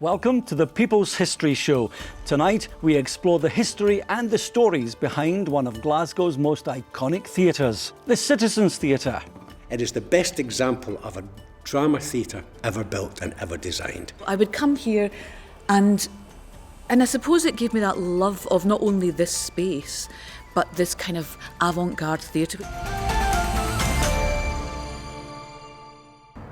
Welcome to the People's History Show. Tonight we explore the history and the stories behind one of Glasgow's most iconic theatres, the Citizens Theatre. It is the best example of a drama theatre ever built and ever designed. I would come here and I suppose it gave me that love of not only this space, but this kind of avant-garde theatre.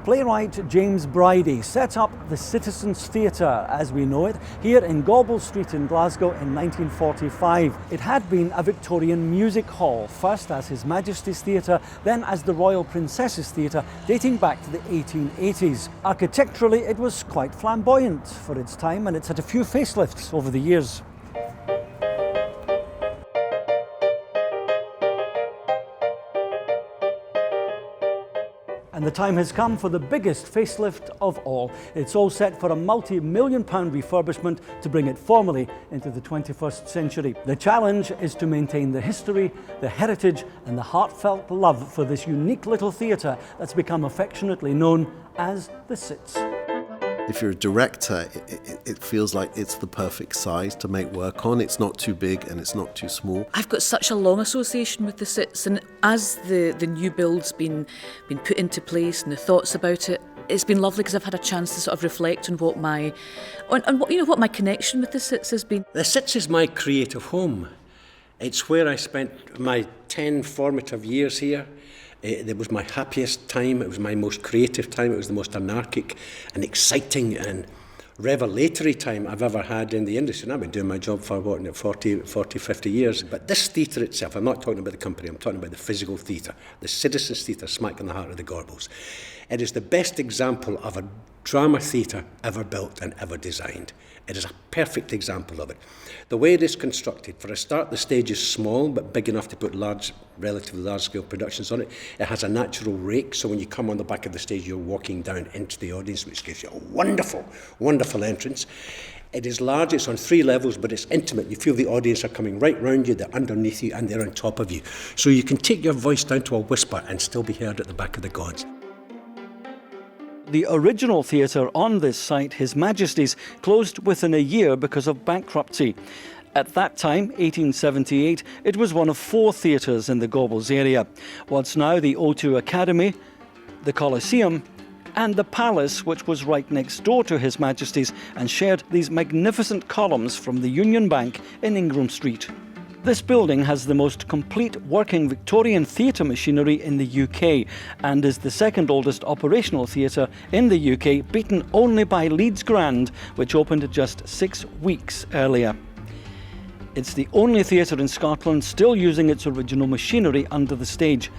Playwright James Bridie set up the Citizens Theatre as we know it here in Gobble Street in Glasgow in 1945. It had been a Victorian music hall, first as His Majesty's Theatre, then as the Royal Princess's Theatre, dating back to the 1880s. Architecturally, it was quite flamboyant for its time, and it's had a few facelifts over the years. And the time has come for the biggest facelift of all. It's all set for a multi-million-pound refurbishment to bring it formally into the 21st century. The challenge is to maintain the history, the heritage, and the heartfelt love for this unique little theatre that's become affectionately known as the Cits. If you're a director, it feels like it's the perfect size to make work on. It's not too big and it's not too small. I've got such a long association with the Cits, and as the new build's been put into place and the thoughts about it, it's been lovely because I've had a chance to sort of reflect on what my connection with the Cits has been. The Cits is my creative home. It's where I spent my 10 formative years here. It was my happiest time, it was my most creative time, it was the most anarchic and exciting and revelatory time I've ever had in the industry. And I've been doing my job for, 40, 50 years. But this theatre itself, I'm not talking about the company, I'm talking about the physical theatre, the Citizens Theatre smack in the heart of the Gorbals. It is the best example of a drama theatre ever built and ever designed. It is a perfect example of it. The way it is constructed, for a start, the stage is small but big enough to put relatively large-scale productions on it. It has a natural rake, so when you come on the back of the stage, you're walking down into the audience, which gives you a wonderful, wonderful entrance. It is large, it's on 3 levels, but it's intimate. You feel the audience are coming right round you, they're underneath you, and they're on top of you. So you can take your voice down to a whisper and still be heard at the back of the gods. The original theatre on this site, His Majesty's, closed within a year because of bankruptcy. At that time, 1878, it was one of 4 theatres in the Gobbles area. What's now the O2 Academy, the Coliseum, and the Palace, which was right next door to His Majesty's and shared these magnificent columns from the Union Bank in Ingram Street. This building has the most complete working Victorian theatre machinery in the UK and is the second oldest operational theatre in the UK, beaten only by Leeds Grand, which opened just 6 weeks earlier. It's the only theatre in Scotland still using its original machinery under the stage.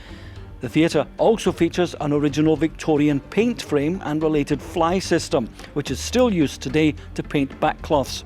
The theatre also features an original Victorian paint frame and related fly system, which is still used today to paint backcloths.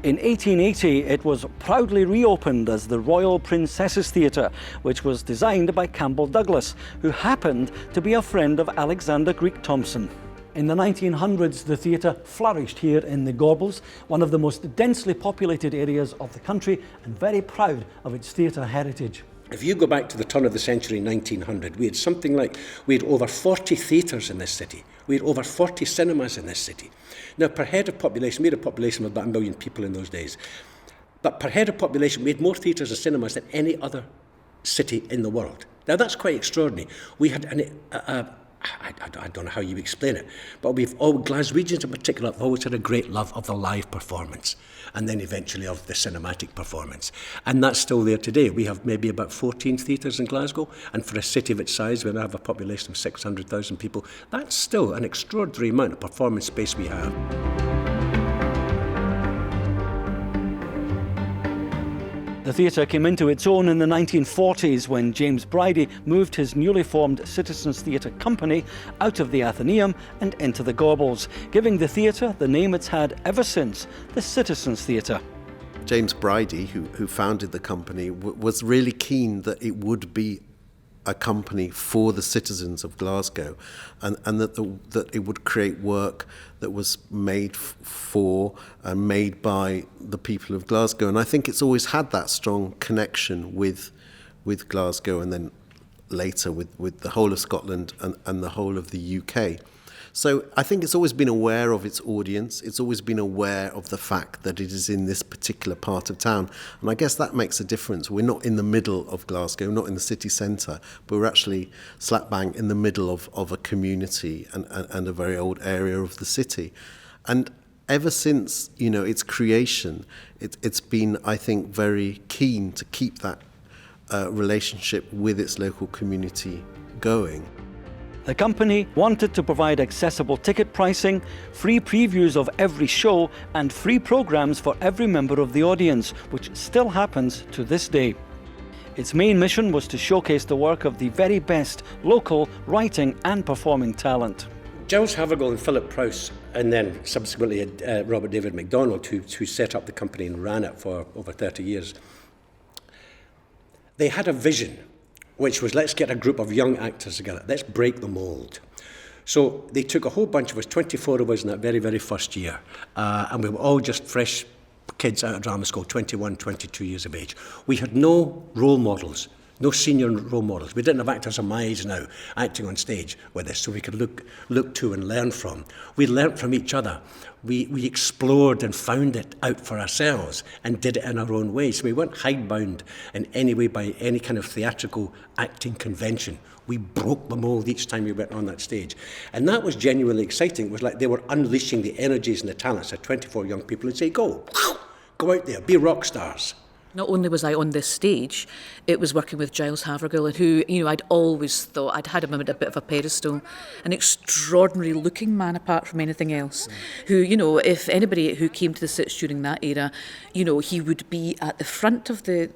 In 1880, it was proudly reopened as the Royal Princess's Theatre, which was designed by Campbell Douglas, who happened to be a friend of Alexander Greek Thompson. In the 1900s, the theatre flourished here in the Gorbals, one of the most densely populated areas of the country, and very proud of its theatre heritage. If you go back to the turn of the century, 1900, we had over 40 theatres in this city. We had over 40 cinemas in this city. Now, per head of population, we had a population of about 1 million people in those days. But per head of population, we had more theatres and cinemas than any other city in the world. Now, that's quite extraordinary. We had I don't know how you explain it, but Glaswegians in particular have always had a great love of the live performance and then eventually of the cinematic performance. And that's still there today. We have maybe about 14 theatres in Glasgow, and for a city of its size, we have a population of 600,000 people. That's still an extraordinary amount of performance space we have. The theatre came into its own in the 1940s when James Bridie moved his newly formed Citizens Theatre Company out of the Athenaeum and into the Gorbals, giving the theatre the name it's had ever since, the Citizens Theatre. James Bridie, who founded the company, was really keen that it would be a company for the citizens of Glasgow, and that it would create work that was made for and made by the people of Glasgow. And I think it's always had that strong connection with Glasgow, and then later with the whole of Scotland and the whole of the UK. So I think it's always been aware of its audience. It's always been aware of the fact that it is in this particular part of town. And I guess that makes a difference. We're not in the middle of Glasgow, not in the city centre, but we're actually slap bang in the middle of a community and a very old area of the city. And ever since, its creation, it's been, I think, very keen to keep that relationship with its local community going. The company wanted to provide accessible ticket pricing, free previews of every show, and free programs for every member of the audience, which still happens to this day. Its main mission was to showcase the work of the very best local writing and performing talent. Giles Havergal and Philip Prowse, and then subsequently Robert David MacDonald, who set up the company and ran it for over 30 years, they had a vision, which was, let's get a group of young actors together, let's break the mould. So they took a whole bunch of us, 24 of us in that very, very first year, and we were all just fresh kids out of drama school, 21, 22 years of age. We had no role models, no senior role models. We didn't have actors of my age now acting on stage with us, so we could look to and learn from. We learnt from each other. We explored and found it out for ourselves and did it in our own way. So we weren't hidebound in any way by any kind of theatrical acting convention. We broke the mould each time we went on that stage. And that was genuinely exciting. It was like they were unleashing the energies and the talents of 24 young people and say, go out there, be rock stars. Not only was I on this stage, it was working with Giles Havergal, who, I'd always thought I'd had him at a bit of a pedestal, an extraordinary looking man apart from anything else, who, if anybody who came to the Cits during that era, he would be at the front of the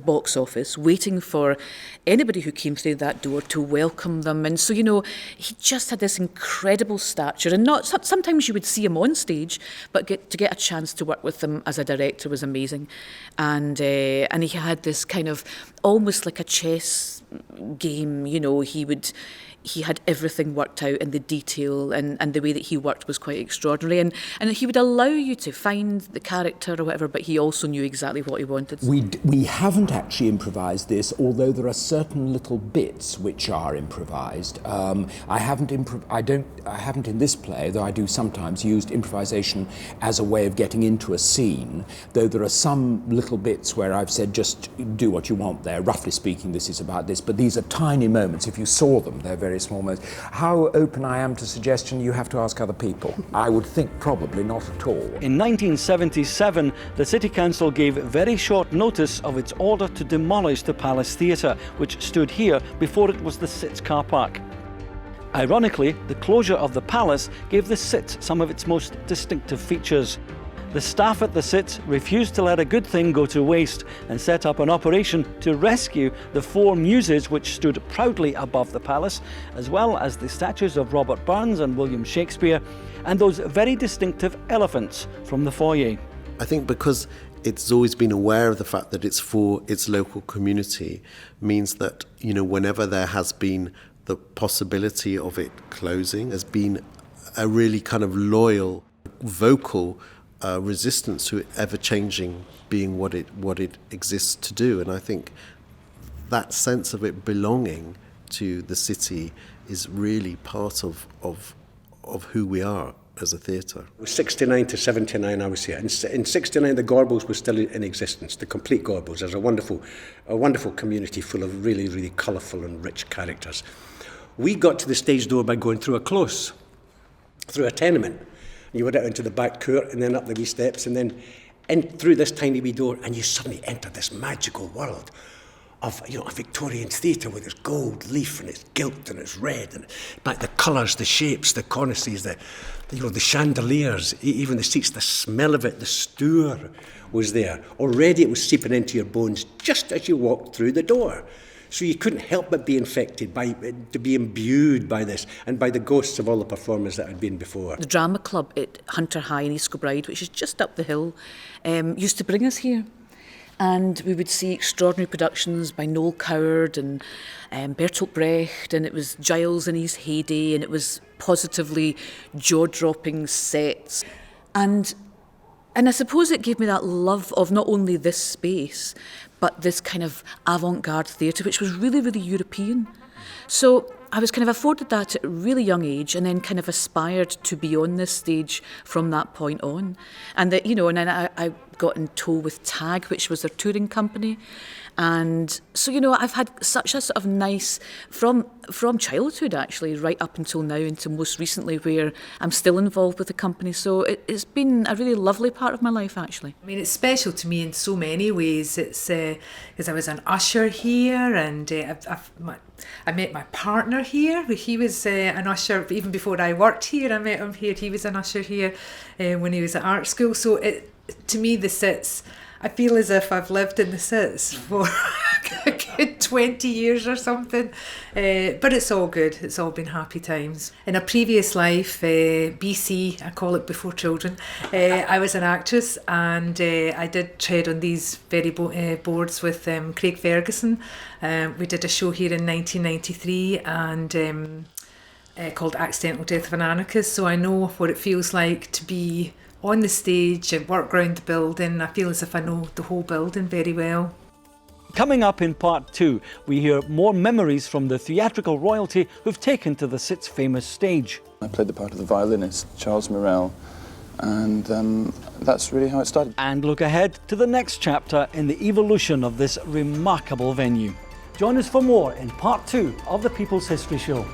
box office waiting for anybody who came through that door to welcome them. And so, he just had this incredible stature, and sometimes you would see him on stage, but to get a chance to work with him as a director was amazing. And he had this kind of almost like a chess game, he had everything worked out in the detail, and the way that he worked was quite extraordinary. And he would allow you to find the character or whatever, but he also knew exactly what he wanted. We haven't actually improvised this, although there are certain little bits which are improvised. I haven't in this play, though I do sometimes, used improvisation as a way of getting into a scene, though there are some little bits where I've said, just do what you want there. Roughly speaking, this is about this, but these are tiny moments. If you saw them, they're very small moments. How open I am to suggestion, you have to ask other people. I would think probably not at all. In 1977, the City Council gave very short notice of its order to demolish the Palace Theatre, which stood here before it was the Cits car park. Ironically, the closure of the Palace gave the Cits some of its most distinctive features. The staff at the Cits refused to let a good thing go to waste and set up an operation to rescue the four muses which stood proudly above the palace, as well as the statues of Robert Burns and William Shakespeare, and those very distinctive elephants from the foyer. I think because it's always been aware of the fact that it's for its local community means that, whenever there has been the possibility of it closing, there's been a really kind of loyal, vocal resistance to it ever changing being what it exists to do. And I think that sense of it belonging to the city is really part of who we are as a theatre. 69 to 79 I was here. In 69 the Gorbals was still in existence, the complete Gorbals. There's a wonderful community full of really, really colourful and rich characters. We got to the stage door by going through a close, through a tenement. You went out into the back court and then up the wee steps and then in through this tiny wee door, and you suddenly enter this magical world of a Victorian theatre with its gold leaf and its gilt and its red and like the colours, the shapes, the cornices, the chandeliers, even the seats, the smell of it, the stour was there. Already it was seeping into your bones just as you walked through the door. So you couldn't help but be infected, to be imbued by this and by the ghosts of all the performers that had been before. The drama club at Hunter High in East Kilbride, which is just up the hill, used to bring us here. And we would see extraordinary productions by Noel Coward and Bertolt Brecht, and it was Giles in his heyday, and it was positively jaw-dropping sets. And I suppose it gave me that love of not only this space, but this kind of avant-garde theatre, which was really, really European. So I was kind of afforded that at a really young age, and then kind of aspired to be on this stage from that point on. And that, and then I got in tow with Tag, which was their touring company. And so, I've had such a sort of nice, from childhood actually, right up until now, until most recently, where I'm still involved with the company. So it's been a really lovely part of my life, actually. I mean, it's special to me in so many ways. It's because I was an usher here, and I met my partner here. He was an usher even before I worked here. I met him here. He was an usher here when he was at art school. So to me, the Cits, I feel as if I've lived in the Cits for a good 20 years or something. But it's all good. It's all been happy times. In a previous life, BC, I call it before children, I was an actress, and I did tread on these very boards with Craig Ferguson. We did a show here in 1993 and called Accidental Death of an Anarchist. So I know what it feels like to be on the stage and work around the building. I feel as if I know the whole building very well. Coming up in part 2, we hear more memories from the theatrical royalty who've taken to the Cits' famous stage. I played the part of the violinist, Charles Morel, and that's really how it started. And look ahead to the next chapter in the evolution of this remarkable venue. Join us for more in part 2 of the People's History Show.